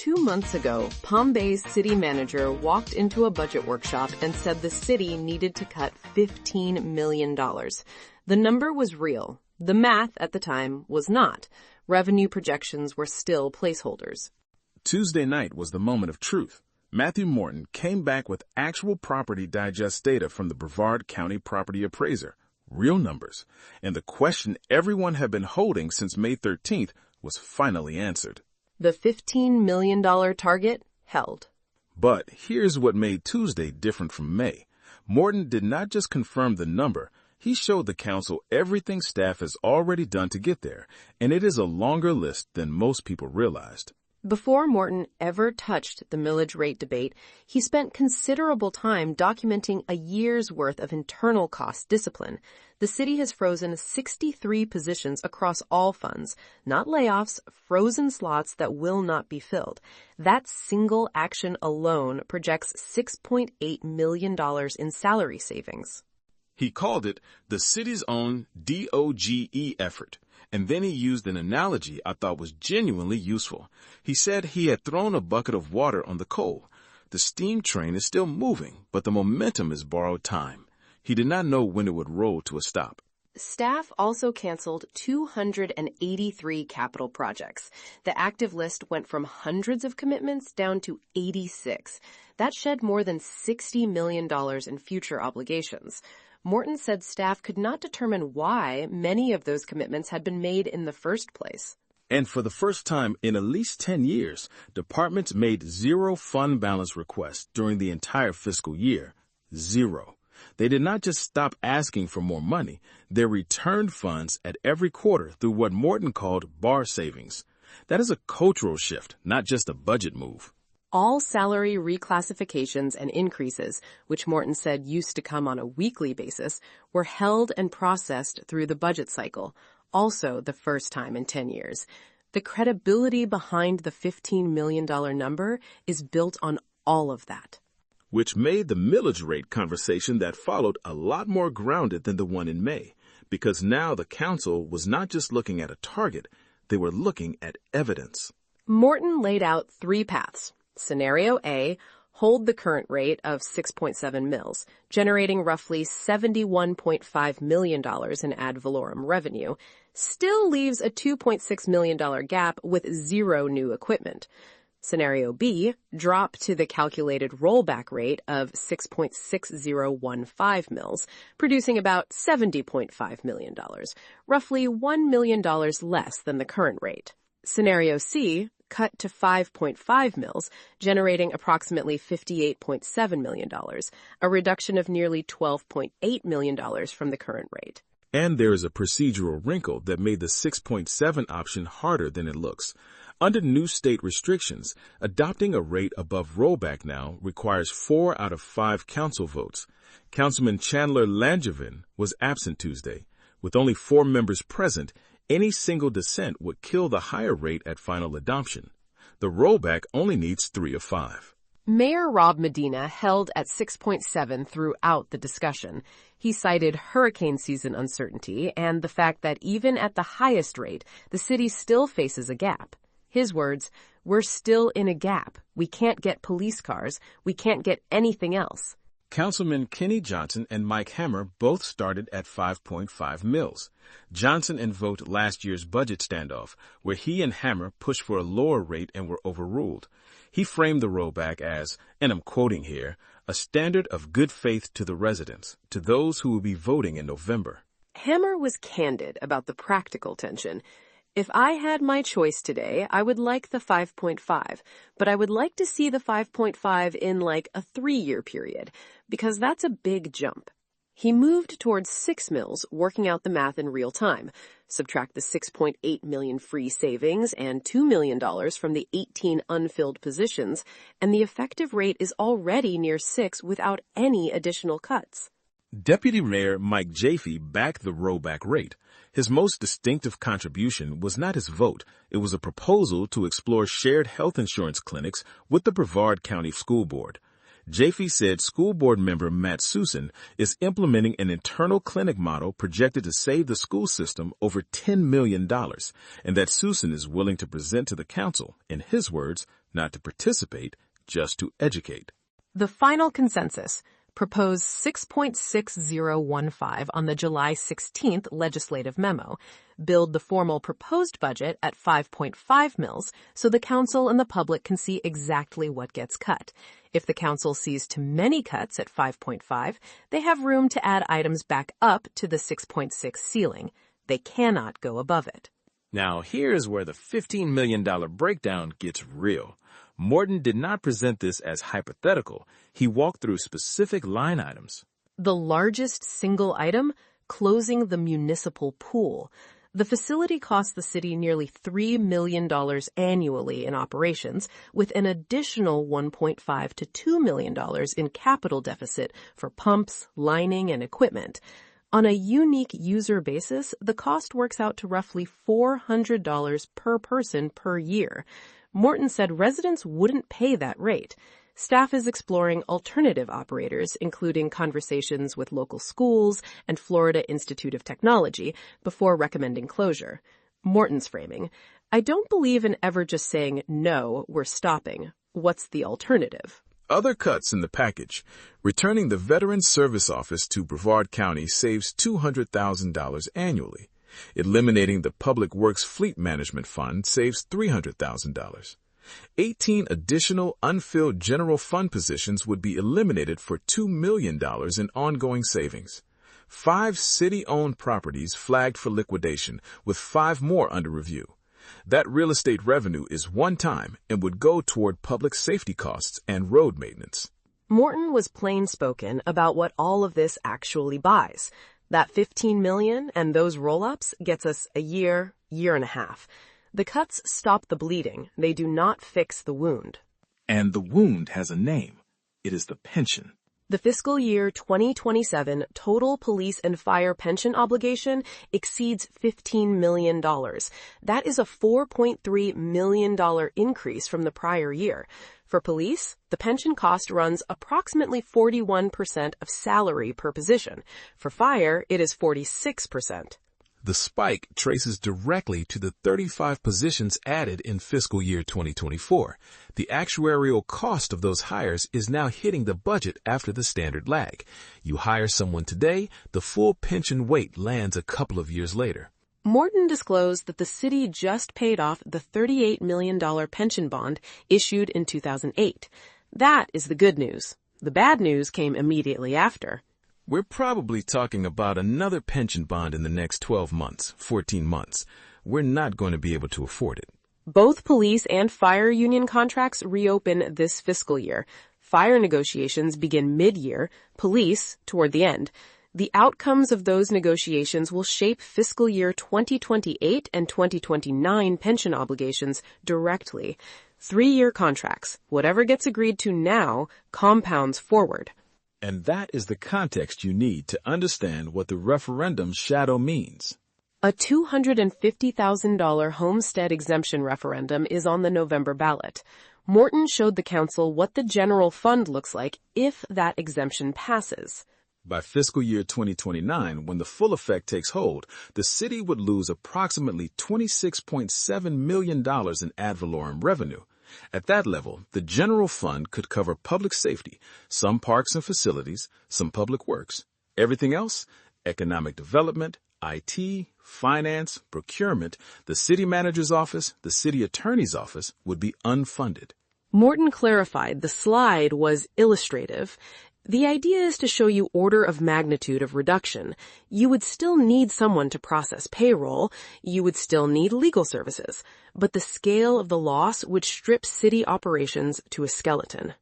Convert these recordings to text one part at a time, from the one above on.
2 months ago, Palm Bay's city manager walked into a budget workshop and said the city needed to cut $15 million. The number was real. The math at the time was not. Revenue projections were still placeholders. Tuesday night was the moment of truth. Matthew Morton came back with actual Property Digest data from the Brevard County Property Appraiser, real numbers, and the question everyone had been holding since May 13th was finally answered. The $15 million target held. But here's what made Tuesday different from May. Morton did not just confirm the number, he showed the council everything staff has already done to get there, and it is a longer list than most people realized. Before Morton ever touched the millage rate debate, he spent considerable time documenting a year's worth of internal cost discipline. The city has frozen 63 positions across all funds, not layoffs, frozen slots that will not be filled. That single action alone projects $6.8 million in salary savings. He called it the city's own DOGE effort. And then he used an analogy I thought was genuinely useful. He said he had thrown a bucket of water on the coal. The steam train is still moving, but the momentum is borrowed time. He did not know when it would roll to a stop. Staff also canceled 283 capital projects. The active list went from hundreds of commitments down to 86. That shed more than $60 million in future obligations. Morton said staff could not determine why many of those commitments had been made in the first place. And for the first time in at least 10 years, departments made zero fund balance requests during the entire fiscal year. Zero. They did not just stop asking for more money. They returned funds at every quarter through what Morton called bar savings. That is a cultural shift, not just a budget move. All salary reclassifications and increases, which Morton said used to come on a weekly basis, were held and processed through the budget cycle, also the first time in 10 years. The credibility behind the $15 million number is built on all of that. Which made the millage rate conversation that followed a lot more grounded than the one in May, because now the council was not just looking at a target, they were looking at evidence. Morton laid out 3 paths. Scenario A, hold the current rate of 6.7 mils, generating roughly $71.5 million in ad valorem revenue, still leaves a $2.6 million gap with zero new equipment. Scenario B, drop to the calculated rollback rate of 6.6015 mils, producing about $70.5 million, roughly $1 million less than the current rate. Scenario C, cut to 5.5 mils, generating approximately $58.7 million, a reduction of nearly $12.8 million from the current rate. And there is a procedural wrinkle that made the 6.7 option harder than it looks. Under new state restrictions, adopting a rate above rollback now requires 4 out of 5 council votes. Councilman Chandler Langevin was absent Tuesday. With only 4 members present, any single dissent would kill the higher rate at final adoption. The rollback only needs 3 of 5. Mayor Rob Medina held at 6.7 throughout the discussion. He cited hurricane season uncertainty and the fact that even at the highest rate, the city still faces a gap. His words, "We're still in a gap. We can't get police cars. We can't get anything else." Councilman Kenny Johnson and Mike Hammer both started at 5.5 mils. Johnson invoked last year's budget standoff, where he and Hammer pushed for a lower rate and were overruled. He framed the rollback as, and I'm quoting here, a standard of good faith to the residents, to those who will be voting in November. Hammer was candid about the practical tension. If I had my choice today, I would like the 5.5, but I would like to see the 5.5 in like a 3-year period, because that's a big jump. He moved towards 6 mils, working out the math in real time. Subtract the $6.8 million free savings and $2 million from the 18 unfilled positions, and the effective rate is already near 6 without any additional cuts. Deputy Mayor Mike Jaffe backed the rollback rate. His most distinctive contribution was not his vote. It was a proposal to explore shared health insurance clinics with the Brevard County School Board. Jaffe said school board member Matt Susan is implementing an internal clinic model projected to save the school system over $10 million, and that Susan is willing to present to the council, in his words, not to participate, just to educate. The final consensus proposed 6.6015 on the July 16th legislative memo, billed the formal proposed budget at 5.5 mils so the council and the public can see exactly what gets cut. If the council sees too many cuts at 5.5, they have room to add items back up to the 6.6 ceiling. They cannot go above it. Now here's where the $15 million breakdown gets real. Morton did not present this as hypothetical. He walked through specific line items. The largest single item, closing the municipal pool. The facility costs the city nearly $3 million annually in operations, with an additional $1.5 to $2 million in capital deficit for pumps, lining, and equipment. On a unique user basis, the cost works out to roughly $400 per person per year. Morton said residents wouldn't pay that rate. Staff is exploring alternative operators, including conversations with local schools and Florida Institute of Technology, before recommending closure. Morton's framing: I don't believe in ever just saying, no, we're stopping. What's the alternative? Other cuts in the package. Returning the Veterans Service Office to Brevard County saves $200,000 annually. Eliminating the Public Works Fleet Management Fund saves $300,000. 18 additional unfilled general fund positions would be eliminated for $2 million in ongoing savings. 5 city-owned properties flagged for liquidation, with 5 more under review. That real estate revenue is one-time and would go toward public safety costs and road maintenance. Morton was plain-spoken about what all of this actually buys. That $15 million and those roll-ups gets us a year and a half. The cuts stop the bleeding. They do not fix the wound. And the wound has a name. It is the pension. The fiscal year 2027 total police and fire pension obligation exceeds $15 million. That is a $4.3 million increase from the prior year. For police, the pension cost runs approximately 41% of salary per position. For fire, it is 46%. The spike traces directly to the 35 positions added in fiscal year 2024. The actuarial cost of those hires is now hitting the budget after the standard lag. You hire someone today, the full pension weight lands a couple of years later. Morton disclosed that the city just paid off the $38 million pension bond issued in 2008. That is the good news. The bad news came immediately after. We're probably talking about another pension bond in the next 12 months, 14 months. We're not going to be able to afford it. Both police and fire union contracts reopen this fiscal year. Fire negotiations begin mid-year, police toward the end. The outcomes of those negotiations will shape fiscal year 2028 and 2029 pension obligations directly. 3-year contracts. Whatever gets agreed to now compounds forward. And that is the context you need to understand what the referendum's shadow means. A $250,000 homestead exemption referendum is on the November ballot. Morton showed the council what the general fund looks like if that exemption passes. By fiscal year 2029, when the full effect takes hold, the city would lose approximately $26.7 million in ad valorem revenue. At that level, the general fund could cover public safety, some parks and facilities, some public works. Everything else, economic development, IT, finance, procurement, the city manager's office, the city attorney's office would be unfunded. Morton clarified the slide was illustrative. The idea is to show you order of magnitude of reduction. You would still need someone to process payroll. You would still need legal services. But the scale of the loss would strip city operations to a skeleton.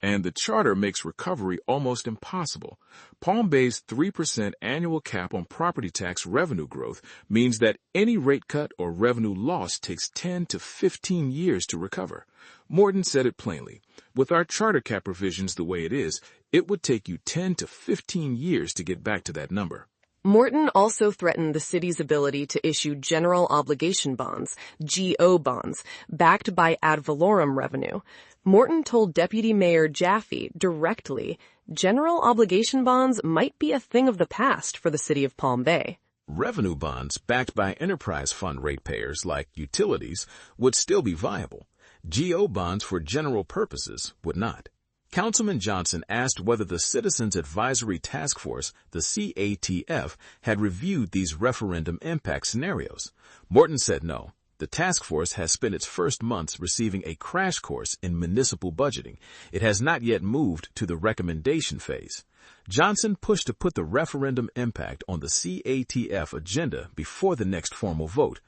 And the charter makes recovery almost impossible. Palm Bay's 3% annual cap on property tax revenue growth means that any rate cut or revenue loss takes 10 to 15 years to recover. Morton said it plainly. With our charter cap provisions the way it is, it would take you 10 to 15 years to get back to that number. Morton also threatened the city's ability to issue general obligation bonds, GO bonds, backed by ad valorem revenue. Morton told Deputy Mayor Jaffe directly, general obligation bonds might be a thing of the past for the city of Palm Bay. Revenue bonds backed by enterprise fund ratepayers like utilities would still be viable. GO bonds for general purposes would not. Councilman Johnson asked whether the Citizens Advisory Task Force, the CATF, had reviewed these referendum impact scenarios. Morton said no. The task force has spent its first months receiving a crash course in municipal budgeting. It has not yet moved to the recommendation phase. Johnson pushed to put the referendum impact on the CATF agenda before the next formal vote.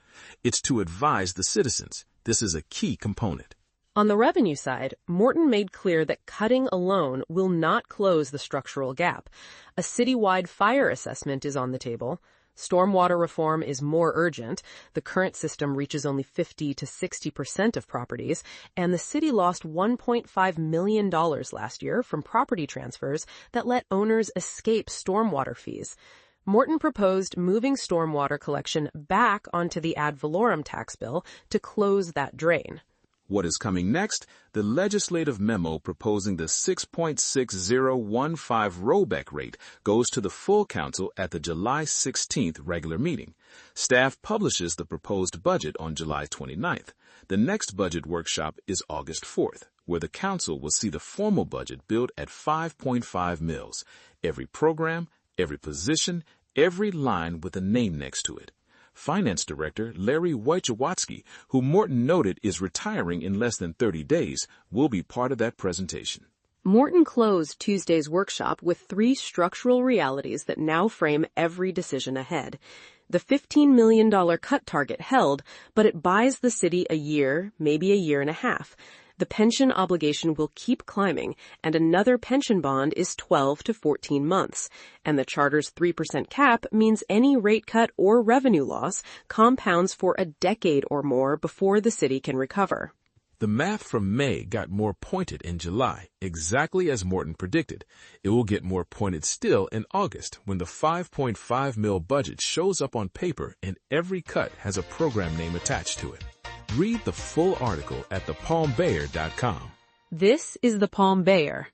It's to advise the citizens. This is a key component. On the revenue side, Morton made clear that cutting alone will not close the structural gap. A citywide fire assessment is on the table. Stormwater reform is more urgent. The current system reaches only 50 to 60% of properties, and the city lost $1.5 million last year from property transfers that let owners escape stormwater fees. Morton proposed moving stormwater collection back onto the ad valorem tax bill to close that drain. What is coming next? The legislative memo proposing the 6.6015 rollback rate goes to the full council at the July 16th regular meeting. Staff publishes the proposed budget on July 29th. The next budget workshop is August 4th, where the council will see the formal budget billed at 5.5 mils. Every program, every position, every line with a name next to it. Finance Director Larry Wojciechowski, who Morton noted is retiring in less than 30 days, will be part of that presentation. Morton closed Tuesday's workshop with 3 structural realities that now frame every decision ahead. The $15 million cut target held, but it buys the city a year, maybe a year and a half. The pension obligation will keep climbing, and another pension bond is 12 to 14 months. And the charter's 3% cap means any rate cut or revenue loss compounds for a decade or more before the city can recover. The math from May got more pointed in July, exactly as Morton predicted. It will get more pointed still in August when the 5.5 mil budget shows up on paper and every cut has a program name attached to it. Read the full article at thepalmbayer.com. This is the Palm Bayer.